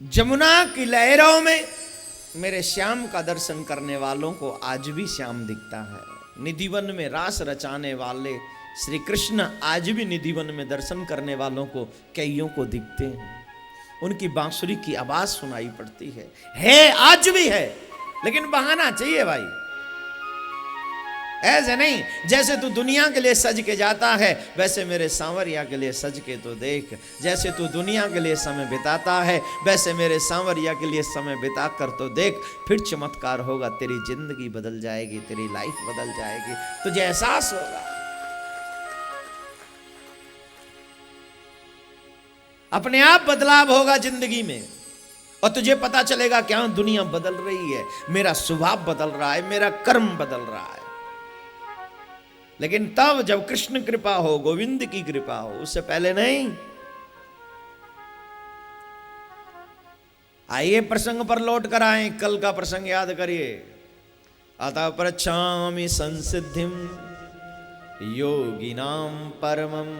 जमुना की लहरों में मेरे श्याम का दर्शन करने वालों को आज भी श्याम दिखता है। निधिवन में रास रचाने वाले श्री कृष्ण आज भी निधिवन में दर्शन करने वालों को कईयों को दिखते हैं। उनकी बांसुरी की आवाज सुनाई पड़ती है आज भी है, लेकिन बहाना चाहिए भाई। ऐसे नहीं जैसे तू दुनिया के लिए सज के जाता है वैसे मेरे सांवरिया के लिए सज के तो देख। जैसे तू दुनिया के लिए समय बिताता है वैसे मेरे सांवरिया के लिए समय बिता कर तो देख। फिर चमत्कार होगा, तेरी जिंदगी बदल जाएगी, तेरी लाइफ बदल जाएगी, तुझे एहसास होगा। अपने आप बदलाव होगा जिंदगी में और तुझे पता चलेगा क्या दुनिया बदल रही है, मेरा स्वभाव बदल रहा है, मेरा कर्म बदल रहा है। लेकिन तब जब कृष्ण कृपा हो, गोविंद की कृपा हो, उससे पहले नहीं। आइए प्रसंग पर लौट कर आए, कल का प्रसंग याद करिए। अतः प्रच्छामि संसिद्धिम योगिनाम परमं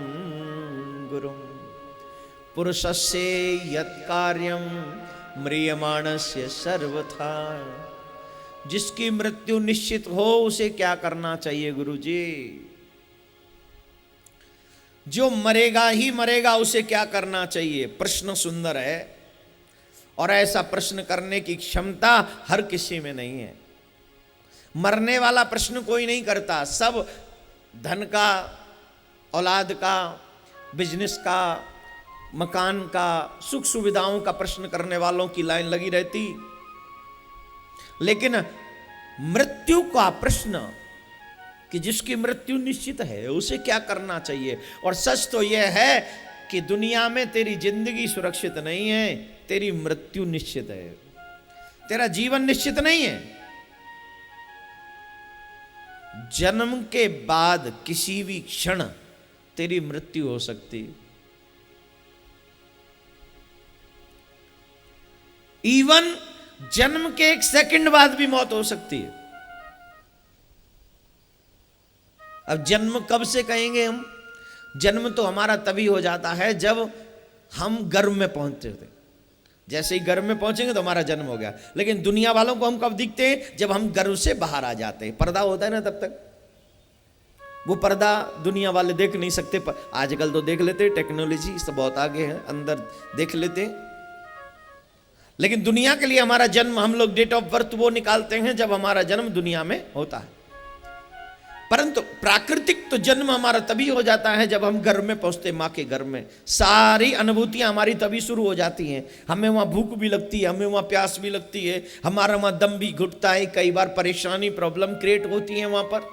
गुरुम पुरुषस्य यत् कार्यम म्रियमाणस्य सर्वथा। जिसकी मृत्यु निश्चित हो उसे क्या करना चाहिए गुरुजी? जो मरेगा ही मरेगा उसे क्या करना चाहिए? प्रश्न सुंदर है और ऐसा प्रश्न करने की क्षमता हर किसी में नहीं है। मरने वाला प्रश्न कोई नहीं करता, सब धन का, औलाद का, बिजनेस का, मकान का, सुख सुविधाओं का प्रश्न करने वालों की लाइन लगी रहती। लेकिन मृत्यु का प्रश्न कि जिसकी मृत्यु निश्चित है उसे क्या करना चाहिए? और सच तो यह है कि दुनिया में तेरी जिंदगी सुरक्षित नहीं है, तेरी मृत्यु निश्चित है। तेरा जीवन निश्चित नहीं है। जन्म के बाद किसी भी क्षण तेरी मृत्यु हो सकती। इवन जन्म के एक सेकंड बाद भी मौत हो सकती है। अब जन्म कब से कहेंगे हम? जन्म तो हमारा तभी हो जाता है जब हम गर्भ में पहुंचते थे। जैसे ही गर्भ में पहुंचेंगे तो हमारा जन्म हो गया। लेकिन दुनिया वालों को हम कब दिखते हैं? जब हम गर्भ से बाहर आ जाते हैं। पर्दा होता है ना, तब तक वो पर्दा दुनिया वाले देख नहीं सकते। आजकल तो देख लेते, टेक्नोलॉजी सब बहुत आगे है, अंदर देख लेते। लेकिन दुनिया के लिए हमारा जन्म, हम लोग डेट ऑफ बर्थ वो निकालते हैं जब हमारा जन्म दुनिया में होता है। परंतु प्राकृतिक तो जन्म हमारा तभी हो जाता है जब हम गर्भ में पहुंचते, माँ के गर्भ में। सारी अनुभूतियां हमारी तभी शुरू हो जाती हैं। हमें वहां भूख भी लगती है, हमें वहां प्यास भी लगती है, हमारा वहां दम भी घुटता है। कई बार परेशानी, प्रॉब्लम क्रिएट होती है वहां पर।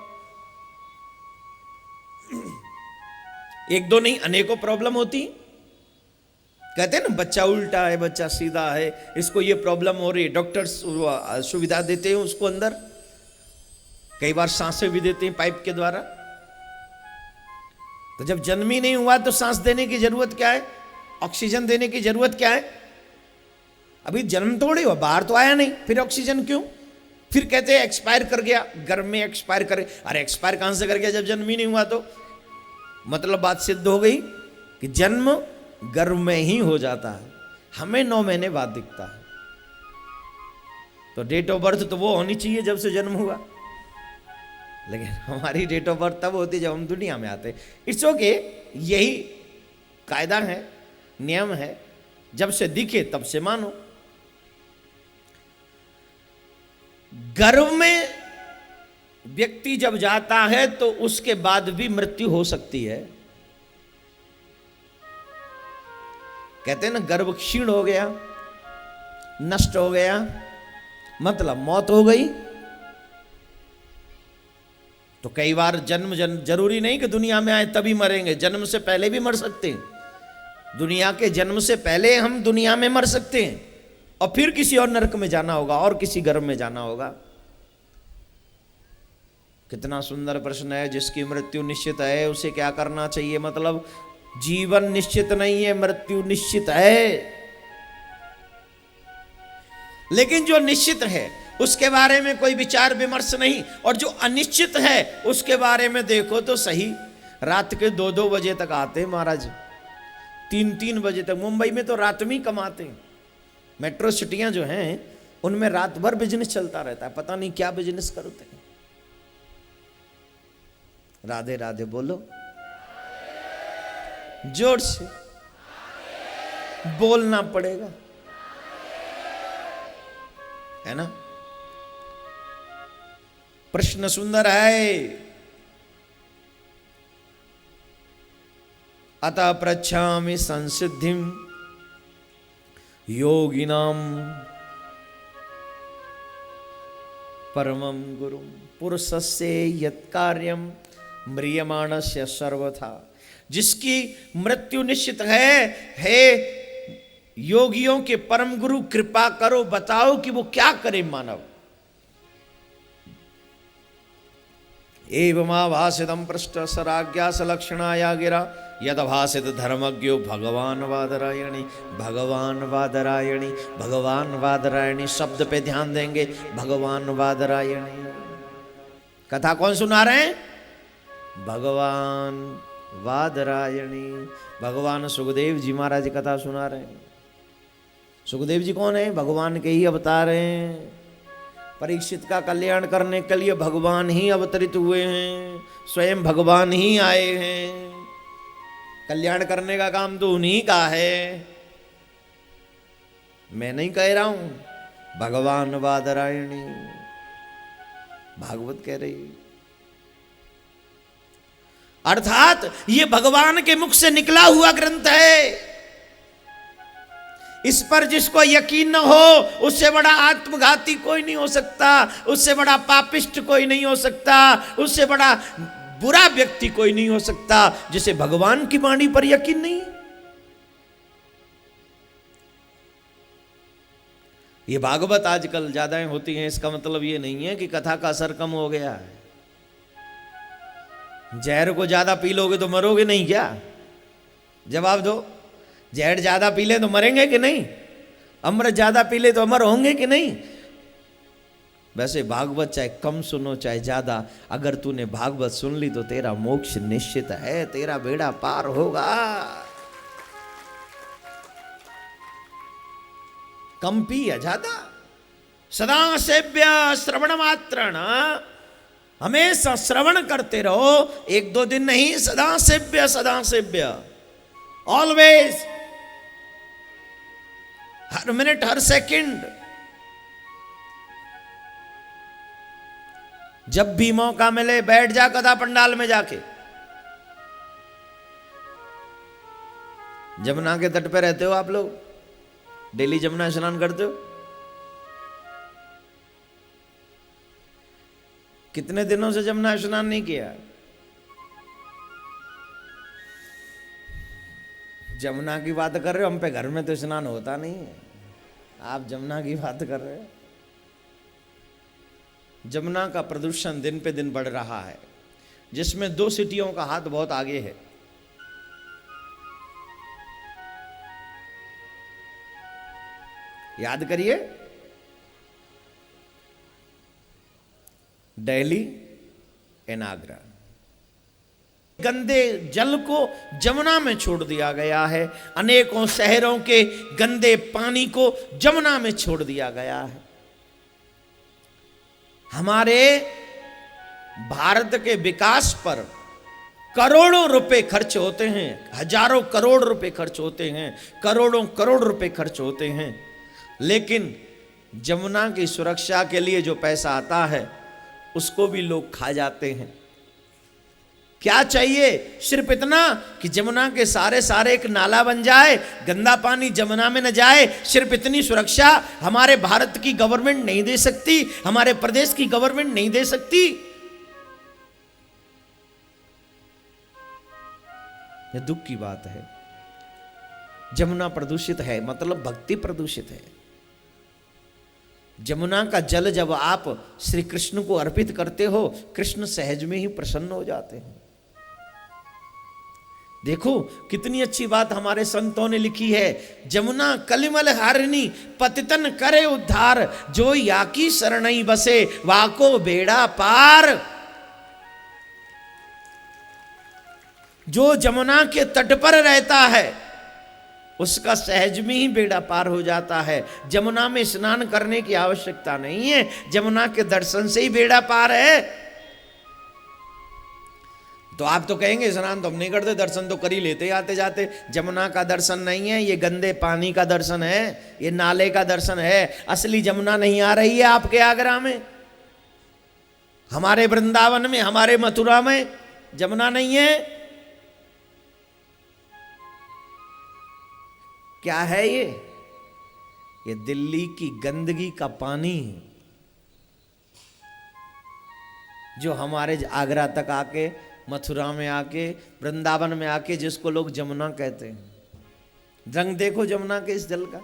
एक दो नहीं, अनेकों प्रॉब्लम होती। कहते हैं ना बच्चा उल्टा है, बच्चा सीधा है, इसको ये प्रॉब्लम हो रही है। डॉक्टर सुविधा देते हैं उसको अंदर, कई बार सांसें भी देते हैं पाइप के द्वारा। तो जब जन्म ही नहीं हुआ तो सांस देने की जरूरत क्या है? ऑक्सीजन देने की जरूरत क्या है? अभी जन्म थोड़ी हुआ, बाहर तो आया नहीं, फिर ऑक्सीजन क्यों? फिर कहते हैं एक्सपायर कर गया, गर्भ में एक्सपायर कर। अरे एक्सपायर कहां से कर गया जब जन्म ही नहीं हुआ? तो मतलब बात सिद्ध हो गई कि जन्म गर्भ में ही हो जाता है, हमें 9 महीने बाद दिखता है। तो डेट ऑफ बर्थ तो वो होनी चाहिए जब से जन्म हुआ, लेकिन हमारी डेट ऑफ बर्थ तब होती जब हम दुनिया में आते। इट्स ओके, यही कायदा है, नियम है, जब से दिखे तब से मानो। गर्भ में व्यक्ति जब जाता है तो उसके बाद भी मृत्यु हो सकती है। कहते हैं ना गर्भ क्षीण हो गया, नष्ट हो गया, मतलब मौत हो गई। तो कई बार जन्म जरूरी नहीं कि दुनिया में आए तभी मरेंगे, जन्म से पहले भी मर सकते हैं। दुनिया के जन्म से पहले हम दुनिया में मर सकते हैं और फिर किसी और नरक में जाना होगा और किसी गर्भ में जाना होगा। कितना सुंदर प्रश्न है। जिसकी मृत्यु निश्चित है उसे क्या करना चाहिए? मतलब जीवन निश्चित नहीं है, मृत्यु निश्चित है। लेकिन जो निश्चित है उसके बारे में कोई विचार विमर्श नहीं, और जो अनिश्चित है उसके बारे में देखो तो सही। रात के 2-2 बजे तक आते महाराज, 3-3 बजे तक। मुंबई में तो रात में ही कमाते हैं, मेट्रो सिटियां जो हैं उनमें रात भर बिजनेस चलता रहता है, पता नहीं क्या बिजनेस करते हैं। राधे राधे बोलो जोर से, बोलना पड़ेगा, है ना। प्रश्न सुंदर है। अतः पृच्छामि संसिद्धिं योगिनां परमं गुरुं पुरुषस्य यत्कार्यं म्रियमाणस्य सर्वथा। जिसकी मृत्यु निश्चित है योगियों के परम गुरु कृपा करो, बताओ कि वो क्या करे मानव। एवमाभासितं पृष्ठ सराज्ञा सलक्षणाया गिरा यदभासित धर्मज्ञो भगवान वादरायणी। भगवान वादरायणी, भगवान वादरायणी शब्द पे ध्यान देंगे। भगवान वादरायणी कथा कौन सुना रहे हैं? भगवान वादरायणी। भगवान सुखदेव जी महाराज कथा सुना रहे हैं। सुखदेव जी कौन है? भगवान के ही अवतार हैं। परीक्षित का कल्याण करने के लिए भगवान ही अवतरित हुए हैं, स्वयं भगवान ही आए हैं। कल्याण करने का काम तो उन्हीं का है, मैं नहीं कह रहा हूं। भगवान वादरायणी भागवत कह रही, अर्थात ये भगवान के मुख से निकला हुआ ग्रंथ है। इस पर जिसको यकीन न हो उससे बड़ा आत्मघाती कोई नहीं हो सकता, उससे बड़ा पापिष्ट कोई नहीं हो सकता, उससे बड़ा बुरा व्यक्ति कोई नहीं हो सकता जिसे भगवान की वाणी पर यकीन नहीं। ये भागवत आजकल ज्यादा होती हैं, इसका मतलब ये नहीं है कि कथा का असर कम हो गया है। जहर को ज्यादा पी लोगे तो मरोगे नहीं क्या? जवाब दो। जहर ज्यादा पी ले तो मरेंगे कि नहीं? अमृत ज्यादा पी ले तो अमर होंगे कि नहीं? वैसे भागवत चाहे कम सुनो चाहे ज्यादा, अगर तूने भागवत सुन ली तो तेरा मोक्ष निश्चित है, तेरा बेड़ा पार होगा। कम पी या ज्यादा, सदा सेव्य श्रवण मात्रण, हमेशा श्रवण करते रहो। एक दो दिन नहीं, सदा सेव्य, सदा सेव्य, ऑलवेज, हर मिनट हर सेकंड। जब भी मौका मिले बैठ जा कथा पंडाल में जाके। जमुना के तट पे रहते हो आप लोग, डेली जमुना स्नान करते हो? कितने दिनों से जमुना स्नान नहीं किया? जमुना की बात कर रहे हो, हम पे घर में तो स्नान होता नहीं है, आप जमुना की बात कर रहे हो। जमुना का प्रदूषण दिन पे दिन बढ़ रहा है, जिसमें 2 सिटियों का हाथ बहुत आगे है। याद करिए, दिल्ली एंड आगरा। गंदे जल को जमुना में छोड़ दिया गया है, अनेकों शहरों के गंदे पानी को जमुना में छोड़ दिया गया है। हमारे भारत के विकास पर करोड़ों रुपए खर्च होते हैं, हजारों करोड़ रुपए खर्च होते हैं, करोड़ों करोड़ रुपए खर्च होते हैं, लेकिन जमुना की सुरक्षा के लिए जो पैसा आता है उसको भी लोग खा जाते हैं। क्या चाहिए? सिर्फ इतना कि जमुना के सारे एक नाला बन जाए, गंदा पानी जमुना में न जाए। सिर्फ इतनी सुरक्षा हमारे भारत की गवर्नमेंट नहीं दे सकती, हमारे प्रदेश की गवर्नमेंट नहीं दे सकती। यह दुख की बात है। जमुना प्रदूषित है मतलब भक्ति प्रदूषित है। जमुना का जल जब आप श्री कृष्ण को अर्पित करते हो, कृष्ण सहज में ही प्रसन्न हो जाते हैं। देखो कितनी अच्छी बात हमारे संतों ने लिखी है। जमुना कलिमल हारिणी पतितन करे उद्धार, जो या की शरणई बसे वाको बेड़ा पार। जो जमुना के तट पर रहता है उसका सहज में ही बेड़ा पार हो जाता है। जमुना में स्नान करने की आवश्यकता नहीं है, जमुना के दर्शन से ही बेड़ा पार है। तो आप तो कहेंगे स्नान तो हम नहीं करते, दर्शन तो कर ही लेते आते जाते। जमुना का दर्शन नहीं है, ये गंदे पानी का दर्शन है, ये नाले का दर्शन है। असली जमुना नहीं आ रही है आपके आगरा में, हमारे वृंदावन में, हमारे मथुरा में जमुना नहीं है। क्या है ये दिल्ली की गंदगी का पानी है, जो हमारे आगरा तक आके, मथुरा में आके, वृंदावन में आके, जिसको लोग जमुना कहते हैं। रंग देखो जमुना के इस जल का।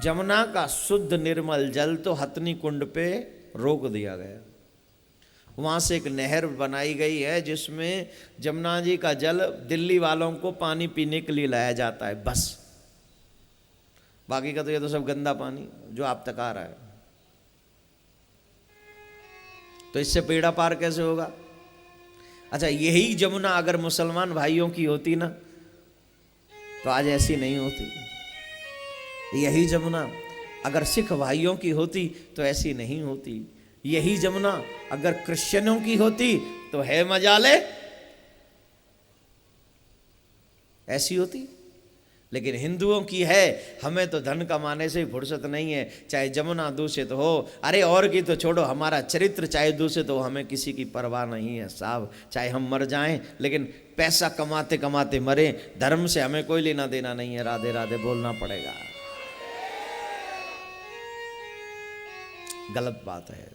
जमुना का शुद्ध निर्मल जल तो हथनी कुंड पे रोक दिया गया। वहां से एक नहर बनाई गई है जिसमें जमुना जी का जल दिल्ली वालों को पानी पीने के लिए लाया जाता है, बस। बाकी का तो ये तो सब गंदा पानी जो आप तक आ रहा है। तो इससे बेड़ा पार कैसे होगा? अच्छा, यही जमुना अगर मुसलमान भाइयों की होती ना तो आज ऐसी नहीं होती। यही जमुना अगर सिख भाइयों की होती तो ऐसी नहीं होती। यही जमुना अगर क्रिश्चियनों की होती तो है मजाले, ऐसी होती। लेकिन हिंदुओं की है। हमें तो धन कमाने से फुर्सत नहीं है, चाहे जमुना दूषित हो, अरे और की तो छोड़ो, हमारा चरित्र चाहे दूषित हो, हमें किसी की परवाह नहीं है साहब। चाहे हम मर जाएं, लेकिन पैसा कमाते कमाते मरे, धर्म से हमें कोई लेना देना नहीं है। राधे राधे बोलना पड़ेगा, गलत बात है।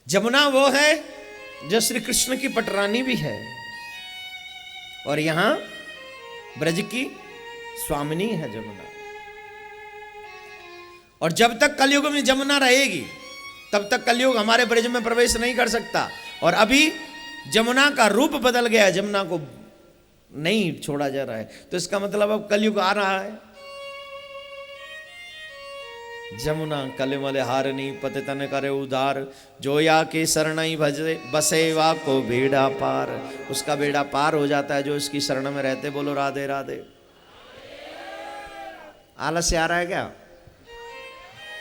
जमुना वो है जो श्री कृष्ण की पटरानी भी है, और यहां ब्रज की स्वामिनी है जमुना। और जब तक कलयुग में जमुना रहेगी तब तक कलयुग हमारे ब्रज में प्रवेश नहीं कर सकता। और अभी जमुना का रूप बदल गया है, जमुना को नहीं छोड़ा जा रहा है, तो इसका मतलब अब कलयुग आ रहा है। जमुना कलिमल हारनी पतितन करे उधार, जोया के शरणई भजे बसेवा को बेड़ा पार। उसका बेड़ा पार हो जाता है जो इसकी शरण में रहते। बोलो राधे राधे। आलस्य आ रहा है क्या?